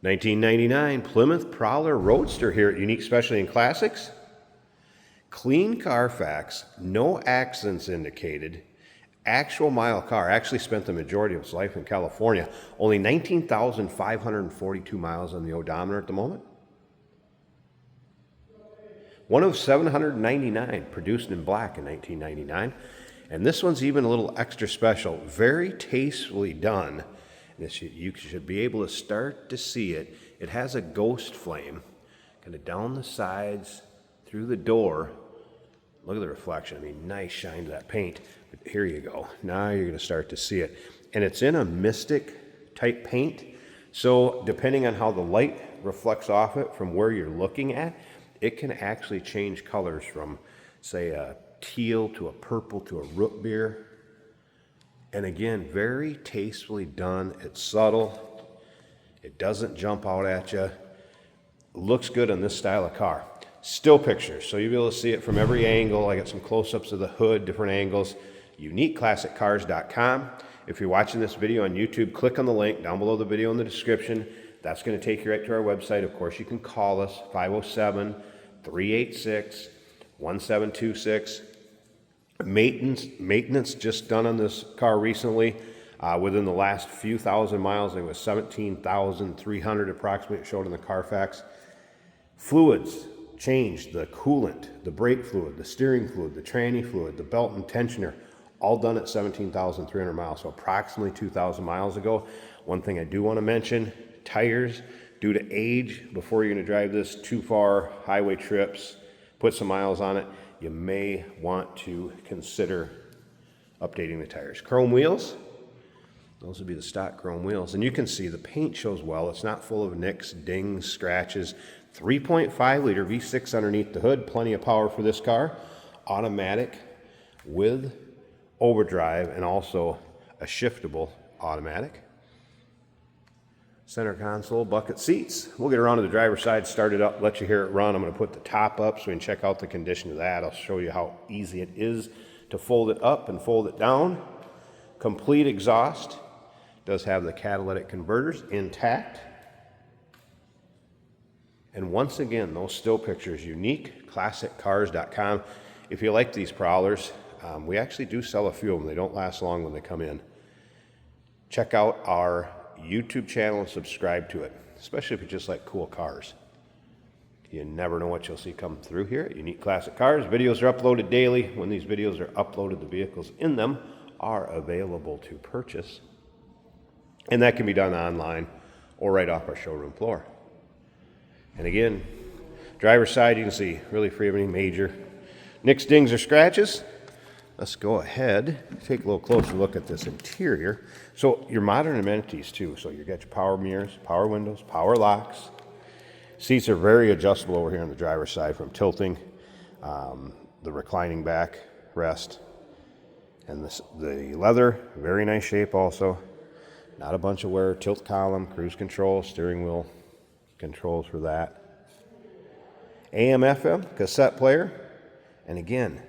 1999 Plymouth Prowler Roadster here at Unique Specialty and Classics. Clean Carfax, no accidents indicated. Actual mile car, actually spent the majority of its life in California. Only 19,542 miles on the odometer at the moment. One of 799 produced in black in 1999. And this one's even a little extra special. Very tastefully done. You should be able to start to see it. It has a ghost flame kind of down the sides, through the door. Look at the reflection. I mean, nice shine to that paint. But here you go. Now you're going to start to see it. And it's in a mystic type paint. So depending on how the light reflects off it from where you're looking at, it can actually change colors from, say, a teal to a purple to a root beer. And again, very tastefully done. It's subtle. It doesn't jump out at you. Looks good on this style of car. Still pictures, so you'll be able to see it from every angle. I got some close-ups of the hood, different angles. UniqueClassicCars.com. If you're watching this video on YouTube, click on the link down below the video in the description. That's going to take you right to our website. Of course, you can call us, 507-386-1726. Maintenance just done on this car recently. Within the last few thousand miles, it was 17,300 approximately, it showed in the Carfax. Fluids changed, the coolant, the brake fluid, the steering fluid, the tranny fluid, the belt and tensioner, all done at 17,300 miles, so approximately 2,000 miles ago. One thing I do want to mention, tires, due to age, before you're going to drive this too far, highway trips, put some miles on it, you may want to consider updating the tires. Chrome wheels, those would be the stock chrome wheels. And you can see the paint shows well. It's not full of nicks, dings, scratches. 3.5 liter V6 underneath the hood. Plenty of power for this car. Automatic with overdrive and also a shiftable automatic. Center console, bucket seats. We'll get around to the driver's side, start it up, let you hear it run. I'm going to put the top up so we can check out the condition of that. I'll show you how easy it is to fold it up and fold it down. Complete exhaust. Does have the catalytic converters intact. And once again, those still pictures, UniqueClassicCars.com. If you like these Prowlers, we actually do sell a few of them. They don't last long when they come in. Check out our YouTube channel and subscribe to it, especially if you just like cool cars. You never know what you'll see come through here at Unique Classic Cars. Videos are uploaded daily. When these videos are uploaded, the vehicles in them are available to purchase. And that can be done online or right off our showroom floor. And again, driver's side, you can see really free of any major nicks, dings, or scratches. Let's go ahead, take a little closer look at this interior. So your modern amenities too. So you got your power mirrors, power windows, power locks. Seats are very adjustable over here on the driver's side from tilting, the reclining back rest. And the leather, very nice shape also. Not a bunch of wear, tilt column, cruise control, steering wheel controls for that. AM, FM, cassette player. And again,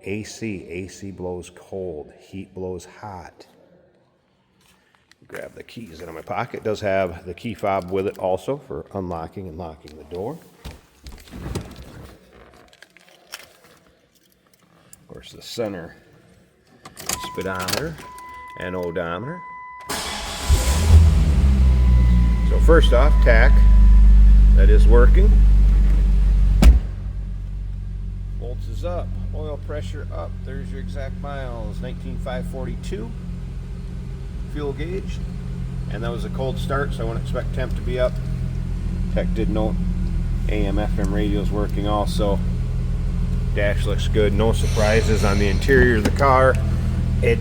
AC blows cold, heat blows hot. Grab the keys out of my pocket. It does have the key fob with it also for unlocking and locking the door. Of course, the center speedometer and odometer. So first off, tach, that is working. Volts is up, oil pressure up. There's your exact miles, 19,542. Fuel gauge, and that was a cold start, so I wouldn't expect temp to be up. Tech did note AM FM radio's working also. Dash looks good, no surprises on the interior of the car. It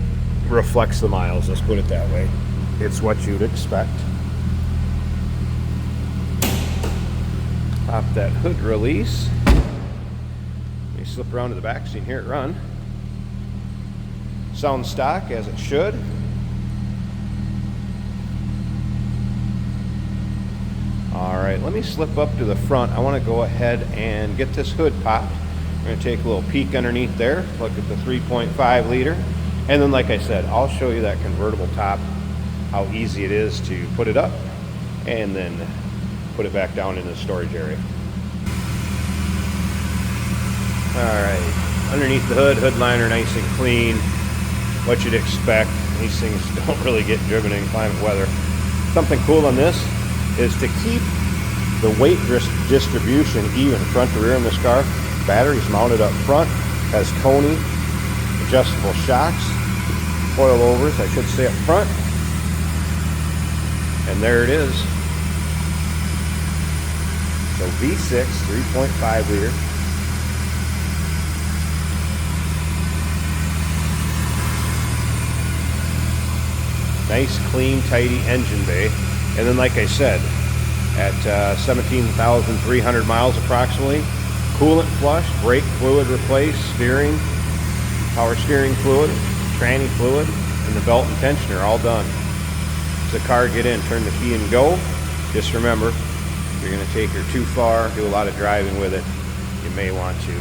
reflects the miles, let's put it that way. It's what you'd expect. Pop that hood release. Let me slip around to the back so you can hear it run. Sounds stock as it should. Alright, let me slip up to the front. I want to go ahead and get this hood popped. We're going to take a little peek underneath there, look at the 3.5 liter. And then, like I said, I'll show you that convertible top, how easy it is to put it up, and then put it back down in the storage area. Alright, underneath the hood liner nice and clean. What you'd expect. These things don't really get driven in climate weather. Something cool on this is to keep the weight distribution even front to rear in this car. Batteries mounted up front, has Coney adjustable shocks, coilovers, I should say, up front. And there it is. So V6, 3.5 liter. Nice, clean, tidy engine bay. And then, like I said, at 17,300 miles approximately, coolant flush, brake fluid replaced, steering, power steering fluid, tranny fluid, and the belt and tensioner all done. As the car get in, turn the key and go. Just remember, if you're going to take her too far, do a lot of driving with it, you may want to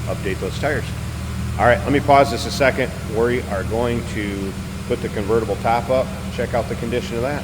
update those tires. All right, let me pause this a second. We are going to put the convertible top up, check out the condition of that.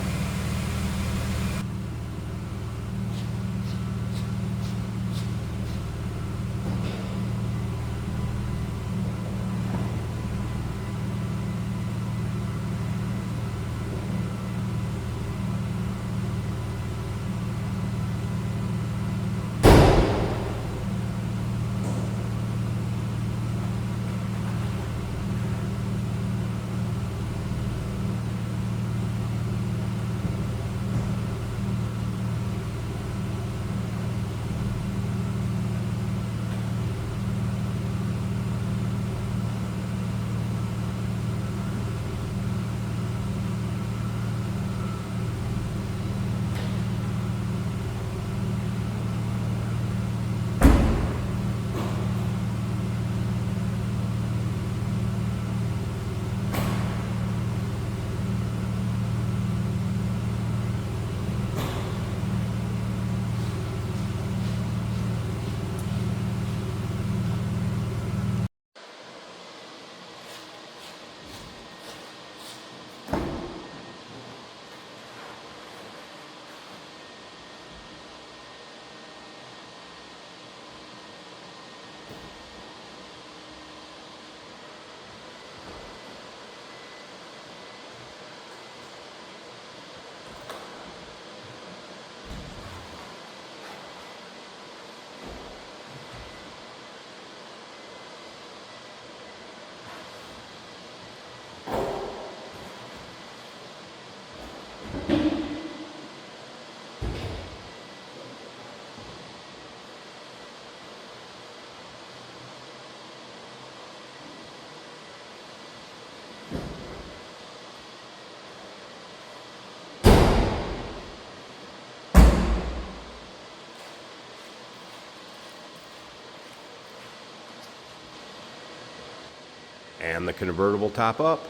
And the convertible top up.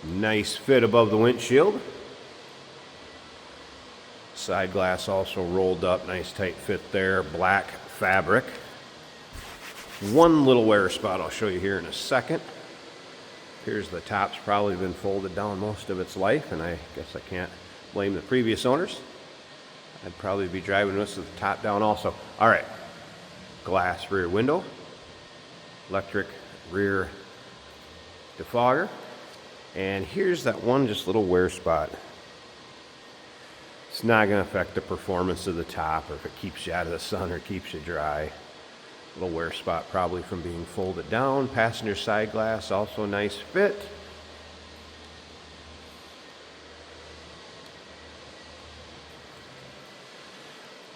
Nice fit above the windshield. Side glass also rolled up, nice tight fit there, black fabric. One little wear spot I'll show you here in a second. Here's the top's probably been folded down most of its life, and I guess I can't blame the previous owners. I'd probably be driving this with the top down also. All right, glass rear window, electric rear defogger, and here's that one just little wear spot. It's not going to affect the performance of the top, or if it keeps you out of the sun or keeps you dry. Little wear spot probably from being folded down. Passenger side glass, also a nice fit.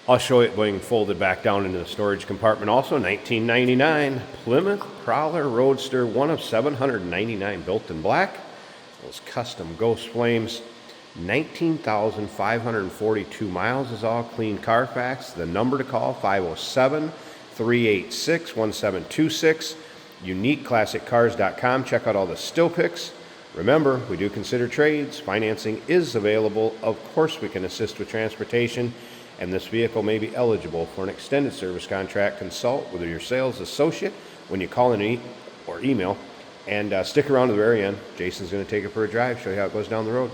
I'll show it being folded back down into the storage compartment also. 1999 Plymouth Prowler Roadster, one of 799 built in black. Those custom ghost flames. 19,542 miles is all clean Carfax. The number to call, 507-386-1726. UniqueClassicCars.com. Check out all the still pics. Remember, we do consider trades. Financing is available. Of course, we can assist with transportation, and this vehicle may be eligible for an extended service contract. Consult with your sales associate when you call in or email, and stick around to the very end. Jason's going to take it for a drive, show you how it goes down the road.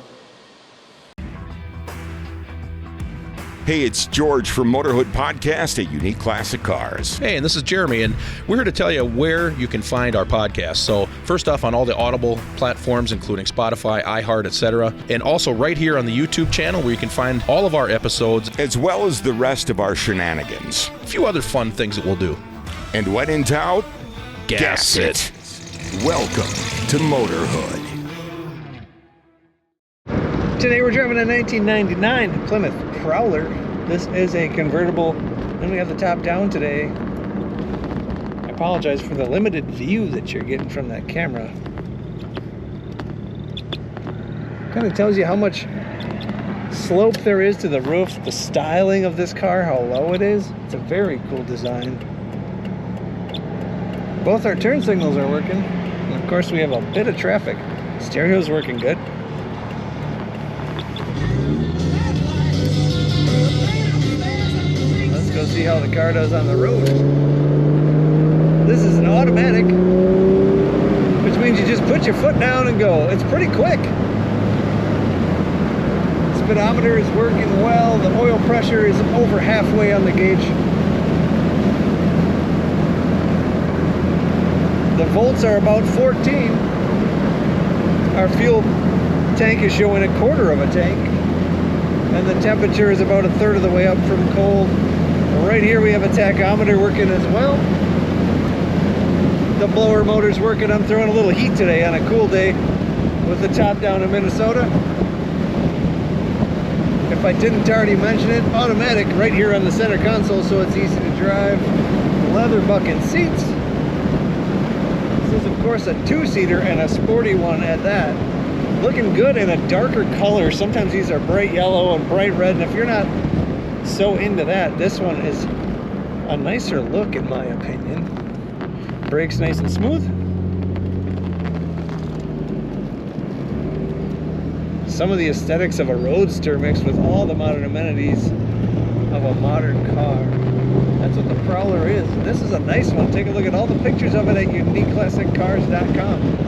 Hey, it's George from Motorhood Podcast at Unique Classic Cars. Hey, and this is Jeremy, and we're here to tell you where you can find our podcast. So first off, on all the Audible platforms, including Spotify, iHeart, etc., and also right here on the YouTube channel where you can find all of our episodes, as well as the rest of our shenanigans. a few other fun things that we'll do. And when in doubt, Gas it. Welcome to Motorhood. Today we're driving a 1999 Plymouth Prowler. This is a convertible, and we have the top down today. I apologize for the limited view that you're getting from that camera. Kind of tells you how much slope there is to the roof, the styling of this car, how low it is. It's a very cool design. Both our turn signals are working, and of course we have a bit of traffic. Stereo's working good. Let's go see how the car does on the road. This is an automatic, which means you just put your foot down and go. It's pretty quick. Speedometer is working well. The oil pressure is over halfway on the gauge. The volts are about 14. Our fuel tank is showing a quarter of a tank. And the temperature is about a third of the way up from cold. Right here we have a tachometer working as well. The blower motor's working. I'm throwing a little heat today on a cool day with the top down in Minnesota. If I didn't already mention it, automatic right here on the center console, so it's easy to drive. Leather bucket seats. This is of course a two-seater and a sporty one at that. Looking good in a darker color. Sometimes these are bright yellow and bright red, and if you're not so into that, this one is a nicer look in my opinion. Brakes nice and smooth. Some of the aesthetics of a Roadster mixed with all the modern amenities of a modern car. That's what the Prowler is. This is a nice one. Take a look at all the pictures of it at uniqueclassiccars.com.